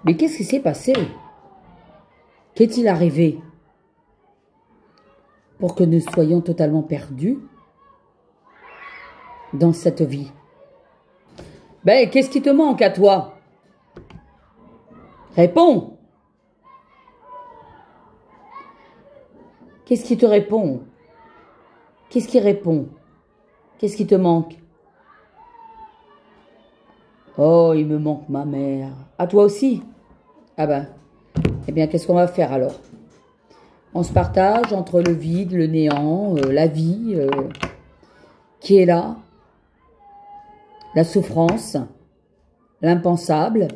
Mais qu'est-ce qui s'est passé? Qu'est-il arrivé pour que nous soyons totalement perdus dans cette vie? Ben, qu'est-ce qui te manque à toi? Réponds. Qu'est-ce qui te répond? Qu'est-ce qui répond? Qu'est-ce qui te manque? Oh, il me manque ma mère. À toi aussi? Ah ben, eh bien, qu'est-ce qu'on va faire alors? On se partage entre le vide, le néant, la vie qui est là, la souffrance, l'impensable.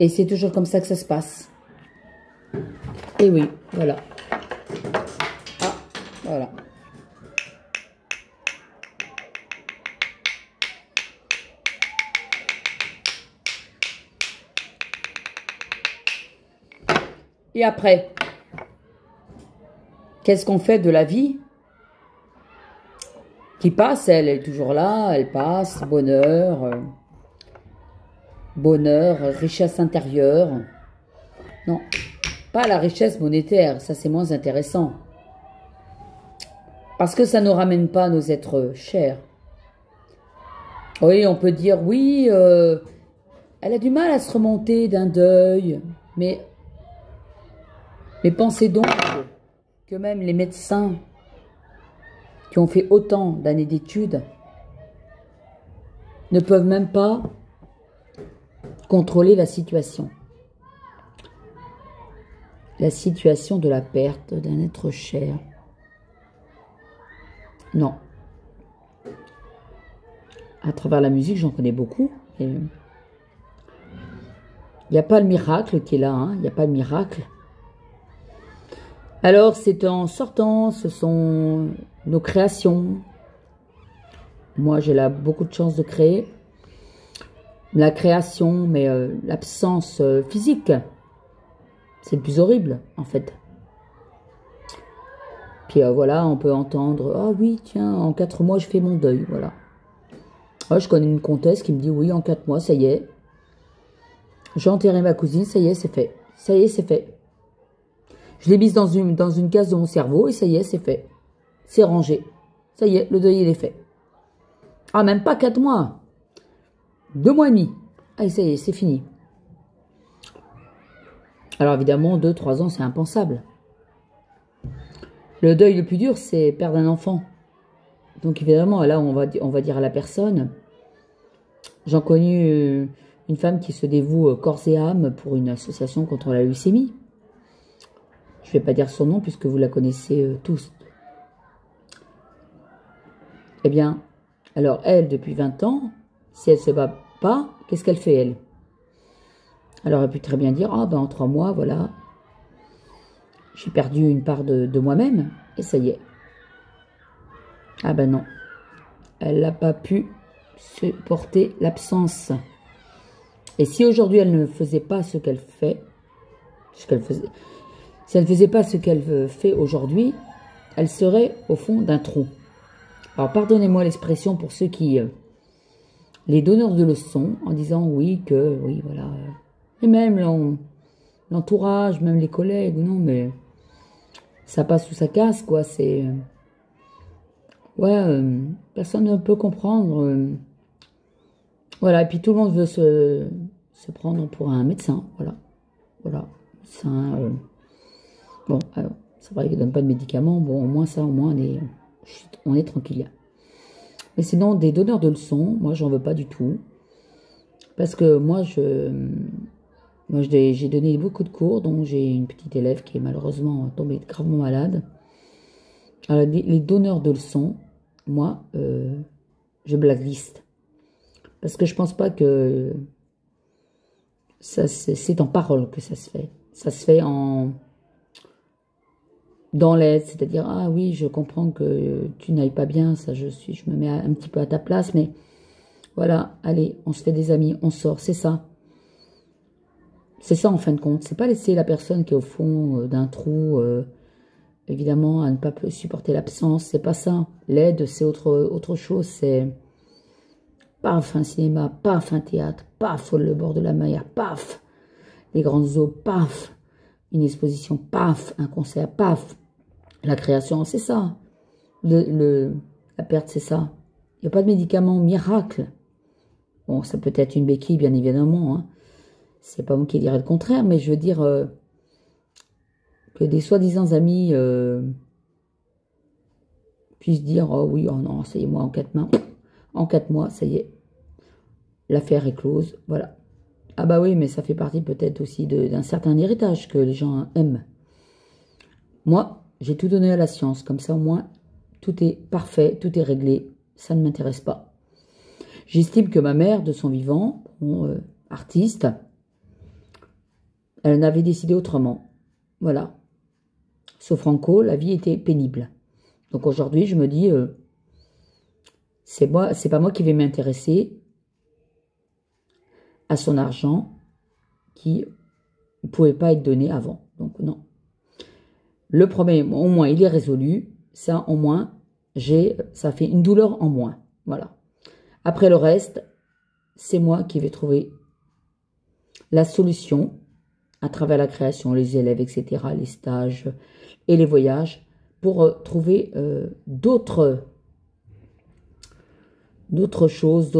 Et c'est toujours comme ça que ça se passe. Et oui, voilà. Ah, voilà. Et après, qu'est-ce qu'on fait de la vie qui passe? Elle est toujours là, elle passe, bonheur, bonheur, richesse intérieure. Non, pas la richesse monétaire, ça c'est moins intéressant. Parce que ça ne ramène pas nos êtres chers. Oui, on peut dire, oui, elle a du mal à se remonter d'un deuil, mais pensez donc que même les médecins qui ont fait autant d'années d'études ne peuvent même pas contrôler la situation. La situation de la perte d'un être cher. Non. À travers la musique, j'en connais beaucoup. Il n'y a pas le miracle qui est là, hein. Il n'y a pas le miracle. Alors, c'est en sortant, ce sont nos créations. Moi, j'ai là beaucoup de chance de créer. La création, mais l'absence physique, c'est le plus horrible, en fait. Puis voilà, on peut entendre, ah oui, tiens, en 4 mois, je fais mon deuil, voilà. Ah, je connais une comtesse qui me dit, oui, en 4 mois, ça y est. J'ai enterré ma cousine, ça y est, c'est fait. Ça y est, c'est fait. Je l'ai mise dans une case de mon cerveau et ça y est, c'est fait. C'est rangé. Ça y est, le deuil, il est fait. Ah, même pas 4 mois. 2 mois et demi. Ah, ça y est, c'est fini. Alors évidemment, 2-3 ans, c'est impensable. Le deuil le plus dur, c'est perdre un enfant. Donc évidemment, là, on va dire à la personne, j'en connais une femme qui se dévoue corps et âme pour une association contre la leucémie. Je ne vais pas dire son nom puisque vous la connaissez tous. Eh bien, alors elle, depuis 20 ans, si elle ne se bat pas, qu'est-ce qu'elle fait, elle? Elle aurait pu très bien dire, ah ben en 3 mois, voilà, j'ai perdu une part de moi-même, et ça y est. Ah ben non, elle n'a pas pu supporter l'absence. Et si aujourd'hui elle ne faisait pas ce qu'elle fait, si elle ne faisait pas ce qu'elle fait aujourd'hui, elle serait au fond d'un trou. Alors pardonnez-moi l'expression pour ceux qui, les donneurs de leçons, en disant oui, voilà. Et même l'entourage, même les collègues, non, mais ça passe ou ça casse, quoi. C'est, ouais, personne ne peut comprendre. Voilà, et puis tout le monde veut se prendre pour un médecin, voilà. Voilà, médecin. Bon, alors, c'est vrai qu'il ne donne pas de médicaments. Bon, au moins ça, on est tranquille. Mais sinon, des donneurs de leçons, moi, j'en veux pas du tout. Parce que moi, j'ai donné beaucoup de cours, donc j'ai une petite élève qui est malheureusement tombée gravement malade. Alors, les donneurs de leçons, moi, je blacklist. Parce que je pense pas que c'est en parole que ça se fait. Ça se fait dans l'aide, c'est-à-dire, ah oui, je comprends que tu n'ailles pas bien, ça je me mets un petit peu à ta place, mais voilà, allez, on se fait des amis, on sort, c'est ça. C'est ça en fin de compte, c'est pas laisser la personne qui est au fond d'un trou, évidemment, à ne pas supporter l'absence, c'est pas ça. L'aide, c'est autre chose, c'est paf, un cinéma, paf, un théâtre, paf, le bord de la mer, paf, les grandes eaux, paf, une exposition, paf, un concert, paf. La création, c'est ça. La perte, c'est ça. Il n'y a pas de médicament miracle. Bon, ça peut être une béquille, bien évidemment. Hein. C'est pas moi qui dirais le contraire, mais je veux dire que des soi-disant amis puissent dire « Oh oui, oh non, ça y est, moi, en 4 mois, ça y est, l'affaire est close. » Voilà. Ah bah oui, mais ça fait partie peut-être aussi d'un certain héritage que les gens aiment. Moi, j'ai tout donné à la science. Comme ça, au moins, tout est parfait, tout est réglé. Ça ne m'intéresse pas. J'estime que ma mère, de son vivant, artiste, elle en avait décidé autrement. Voilà. Sauf Franco, la vie était pénible. Donc aujourd'hui, je me dis, c'est pas moi qui vais m'intéresser à son argent qui ne pouvait pas être donné avant. Donc non. Le problème, au moins, il est résolu. Ça, au moins, ça fait une douleur en moins. Voilà. Après le reste, c'est moi qui vais trouver la solution à travers la création, les élèves, etc., les stages et les voyages, pour trouver d'autres choses,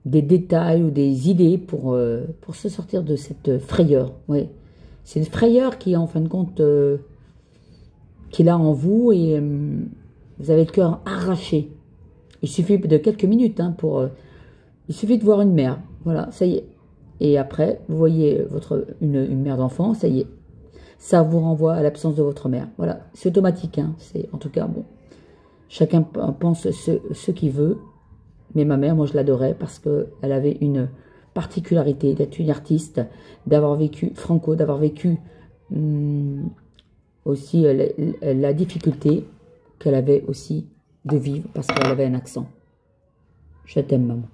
des détails ou des idées pour se sortir de cette frayeur. Oui. C'est une frayeur qui, en fin de compte, qu'il a en vous et vous avez le cœur arraché. Il suffit de quelques minutes il suffit de voir une mère. Voilà, ça y est. Et après, vous voyez une mère d'enfant, ça y est. Ça vous renvoie à l'absence de votre mère. Voilà, c'est automatique. Hein. En tout cas, bon, chacun pense ce qu'il veut. Mais ma mère, moi, je l'adorais parce qu'elle avait une particularité d'être une artiste, d'avoir vécu Franco, d'avoir vécu aussi la difficulté qu'elle avait aussi de vivre parce qu'elle avait un accent. Je t'aime, maman.